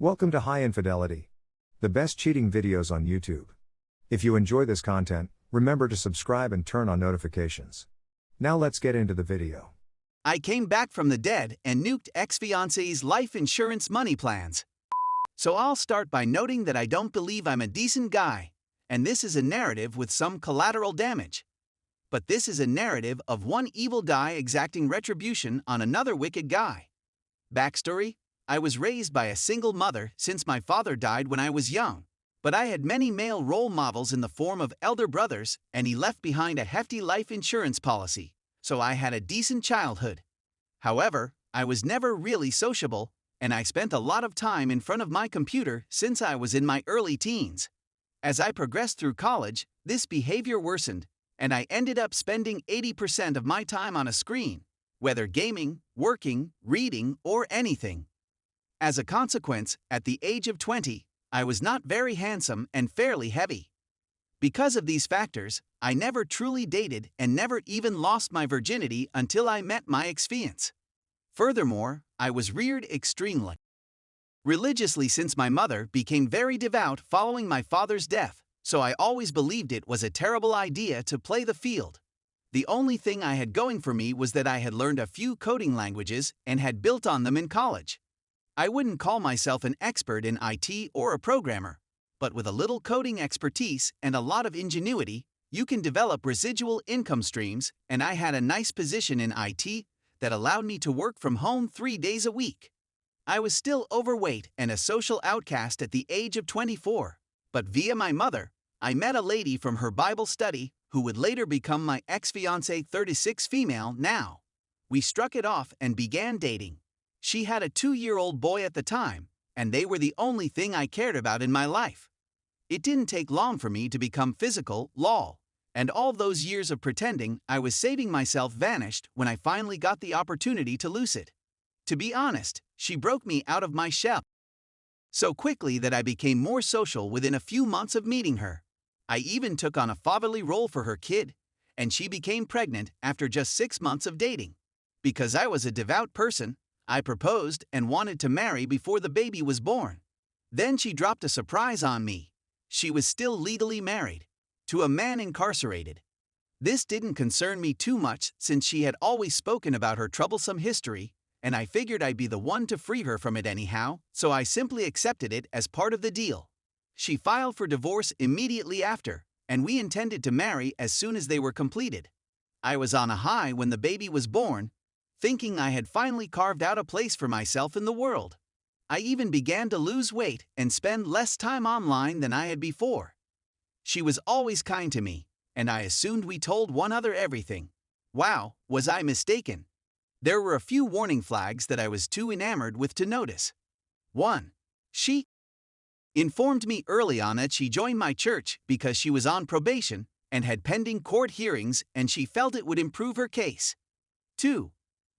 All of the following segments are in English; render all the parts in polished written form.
Welcome to High Infidelity, the best cheating videos on YouTube. If you enjoy this content, remember to subscribe and turn on notifications. Now let's get into the video. I came back from the dead and nuked ex-fiance's life insurance money plans. So I'll start by noting that I don't believe I'm a decent guy, and this is a narrative with some collateral damage. But this is a narrative of one evil guy exacting retribution on another wicked guy. Backstory: I was raised by a single mother since my father died when I was young, but I had many male role models in the form of elder brothers, and he left behind a hefty life insurance policy, so I had a decent childhood. However, I was never really sociable, and I spent a lot of time in front of my computer since I was in my early teens. As I progressed through college, this behavior worsened, and I ended up spending 80% of my time on a screen, whether gaming, working, reading, or anything. As a consequence, at the age of 20, I was not very handsome and fairly heavy. Because of these factors, I never truly dated and never even lost my virginity until I met my ex-fiance. Furthermore, I was reared extremely religiously since my mother became very devout following my father's death, so I always believed it was a terrible idea to play the field. The only thing I had going for me was that I had learned a few coding languages and had built on them in college. I wouldn't call myself an expert in IT or a programmer, but with a little coding expertise and a lot of ingenuity, you can develop residual income streams, and I had a nice position in IT that allowed me to work from home 3 days a week. I was still overweight and a social outcast at the age of 24, but via my mother, I met a lady from her Bible study who would later become my ex-fiancée, 36 female now. We struck it off and began dating. She had a 2-year-old boy at the time, and they were the only thing I cared about in my life. It didn't take long for me to become physical, lol, and all those years of pretending I was saving myself vanished when I finally got the opportunity to loose it. To be honest, she broke me out of my shell so quickly that I became more social within a few months of meeting her. I even took on a fatherly role for her kid, and she became pregnant after just 6 months of dating. Because I was a devout person, I proposed and wanted to marry before the baby was born. Then she dropped a surprise on me. She was still legally married to a man incarcerated. This didn't concern me too much since she had always spoken about her troublesome history, and I figured I'd be the one to free her from it anyhow, so I simply accepted it as part of the deal. She filed for divorce immediately after, and we intended to marry as soon as they were completed. I was on a high when the baby was born, thinking I had finally carved out a place for myself in the world. I even began to lose weight and spend less time online than I had before. She was always kind to me, and I assumed we told one another everything. Wow, was I mistaken? There were a few warning flags that I was too enamored with to notice. 1. She informed me early on that she joined my church because she was on probation and had pending court hearings, and she felt it would improve her case. 2.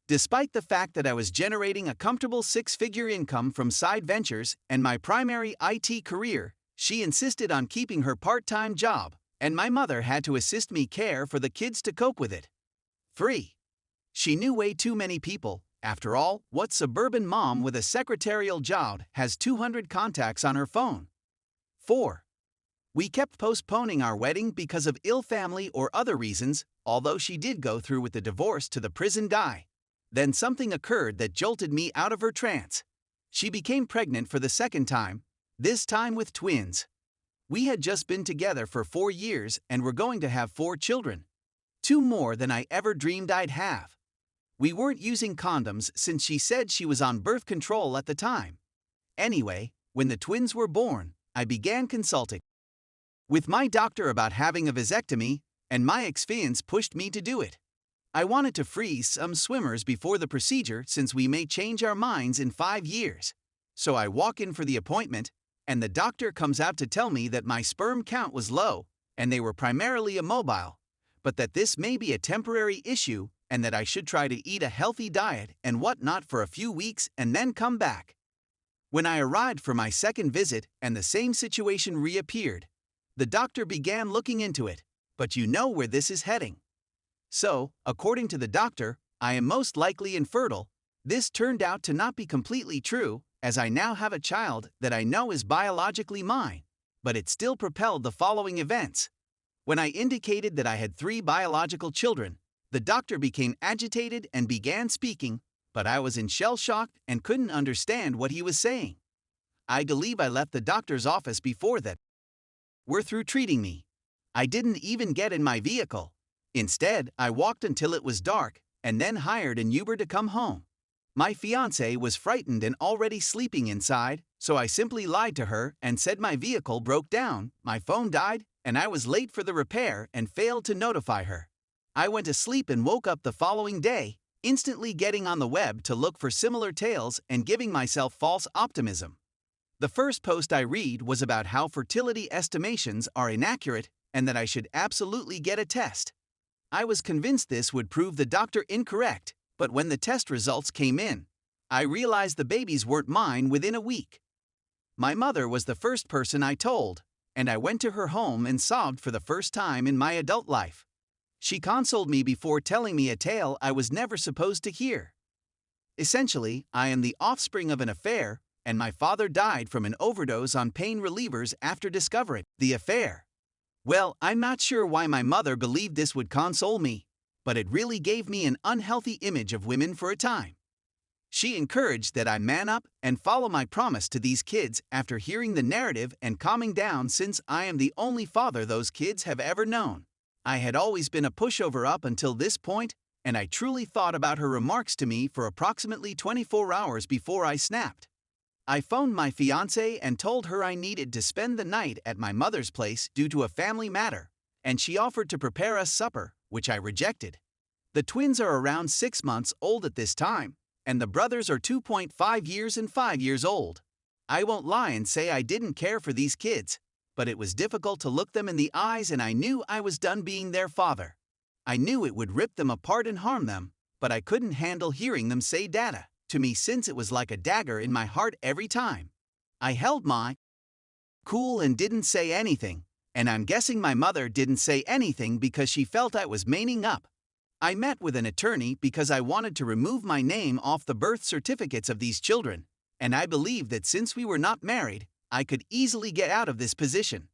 Despite the fact that I was generating a comfortable 6-figure income from side ventures and my primary IT career, she insisted on keeping her part-time job, and my mother had to assist me care for the kids to cope with it. 3. She knew way too many people. After all, what suburban mom with a secretarial job has 200 contacts on her phone? 4. We kept postponing our wedding because of ill family or other reasons, although she did go through with the divorce to the prison guy. Then something occurred that jolted me out of her trance. She became pregnant for the second time, this time with twins. We had just been together for 4 years and were going to have 4 children. 2 more than I ever dreamed I'd have. We weren't using condoms since she said she was on birth control at the time. Anyway, when the twins were born, I began consulting with my doctor about having a vasectomy, and my ex-fiance pushed me to do it. I wanted to freeze some swimmers before the procedure since we may change our minds in 5 years. So I walk in for the appointment, and the doctor comes out to tell me that my sperm count was low, and they were primarily immobile, but that this may be a temporary issue and that I should try to eat a healthy diet and whatnot for a few weeks and then come back. When I arrived for my second visit and the same situation reappeared, the doctor began looking into it, but you know where this is heading. So, according to the doctor, I am most likely infertile. This turned out to not be completely true, as I now have a child that I know is biologically mine, but it still propelled the following events. When I indicated that I had 3 biological children, the doctor became agitated and began speaking, but I was in shell shock and couldn't understand what he was saying. I believe I left the doctor's office before that were through treating me. I didn't even get in my vehicle. Instead, I walked until it was dark and then hired an Uber to come home. My fiancée was frightened and already sleeping inside, so I simply lied to her and said my vehicle broke down, my phone died, and I was late for the repair and failed to notify her. I went to sleep and woke up the following day, instantly getting on the web to look for similar tales and giving myself false optimism. The first post I read was about how fertility estimations are inaccurate and that I should absolutely get a test. I was convinced this would prove the doctor incorrect, but when the test results came in, I realized the babies weren't mine within a week. My mother was the first person I told, and I went to her home and sobbed for the first time in my adult life. She consoled me before telling me a tale I was never supposed to hear. Essentially, I am the offspring of an affair, and my father died from an overdose on pain relievers after discovering the affair. Well, I'm not sure why my mother believed this would console me, but it really gave me an unhealthy image of women for a time. She encouraged that I man up and follow my promise to these kids after hearing the narrative and calming down, since I am the only father those kids have ever known. I had always been a pushover up until this point, and I truly thought about her remarks to me for approximately 24 hours before I snapped. I phoned my fiancée and told her I needed to spend the night at my mother's place due to a family matter, and she offered to prepare us supper, which I rejected. The twins are around 6 months old at this time, and the brothers are 2.5 years and 5 years old. I won't lie and say I didn't care for these kids, but it was difficult to look them in the eyes, and I knew I was done being their father. I knew it would rip them apart and harm them, but I couldn't handle hearing them say "Dada" to me, since it was like a dagger in my heart every time. I held my cool and didn't say anything, and I'm guessing my mother didn't say anything because she felt I was manning up. I met with an attorney because I wanted to remove my name off the birth certificates of these children, and I believed that since we were not married, I could easily get out of this position.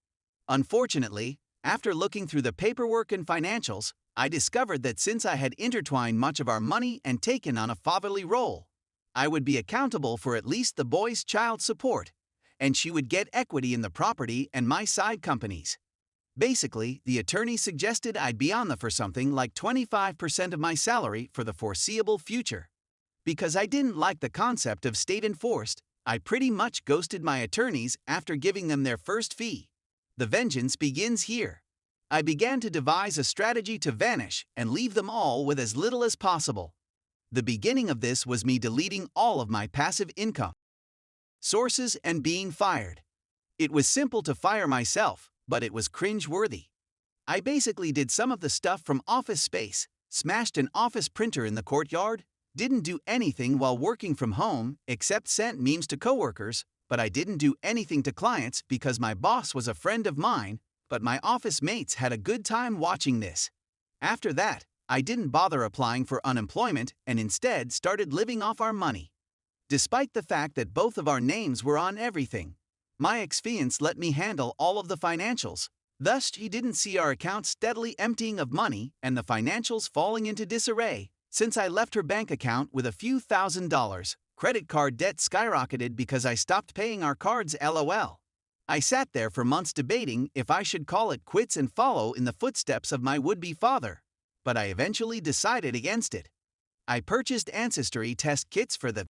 Unfortunately, after looking through the paperwork and financials, I discovered that since I had intertwined much of our money and taken on a fatherly role, I would be accountable for at least the boy's child support, and she would get equity in the property and my side companies. Basically, the attorney suggested I'd be on the for something like 25% of my salary for the foreseeable future. Because I didn't like the concept of state-enforced, I pretty much ghosted my attorneys after giving them their first fee. The vengeance begins here. I began to devise a strategy to vanish and leave them all with as little as possible. The beginning of this was me deleting all of my passive income sources and being fired. It was simple to fire myself, but it was cringe-worthy. I basically did some of the stuff from Office Space, smashed an office printer in the courtyard, didn't do anything while working from home except sent memes to coworkers, but I didn't do anything to clients because my boss was a friend of mine, but my office mates had a good time watching this. After that, I didn't bother applying for unemployment and instead started living off our money. Despite the fact that both of our names were on everything, my ex-fiance let me handle all of the financials. Thus, she didn't see our account steadily emptying of money and the financials falling into disarray. Since I left her bank account with a few $1,000s, credit card debt skyrocketed because I stopped paying our cards, LOL. I sat there for months debating if I should call it quits and follow in the footsteps of my would-be father, but I eventually decided against it. I purchased ancestry test kits for the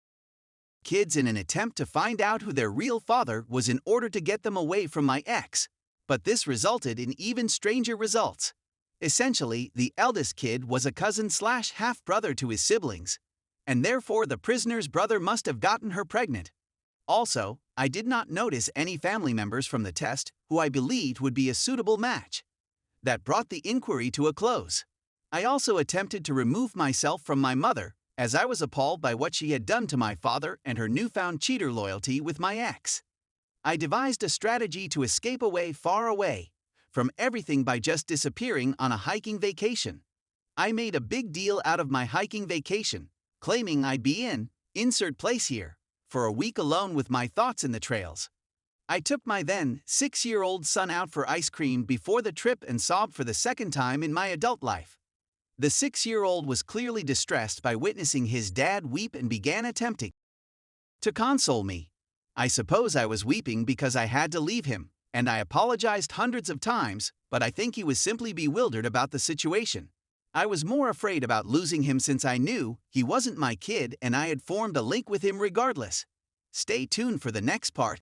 kids in an attempt to find out who their real father was in order to get them away from my ex, but this resulted in even stranger results. Essentially, the eldest kid was a cousin/half-brother to his siblings, and therefore the prisoner's brother must have gotten her pregnant. Also, I did not notice any family members from the test who I believed would be a suitable match. That brought the inquiry to a close. I also attempted to remove myself from my mother, as I was appalled by what she had done to my father and her newfound cheater loyalty with my ex. I devised a strategy to escape far away from everything by just disappearing on a hiking vacation. I made a big deal out of my hiking vacation, claiming I'd be in insert place here for a week alone with my thoughts in the trails. I took my then 6-year-old son out for ice cream before the trip and sobbed for the second time in my adult life. The 6-year-old was clearly distressed by witnessing his dad weep and began attempting to console me. I suppose I was weeping because I had to leave him, and I apologized hundreds of times, but I think he was simply bewildered about the situation. I was more afraid about losing him since I knew he wasn't my kid and I had formed a link with him regardless. Stay tuned for the next part.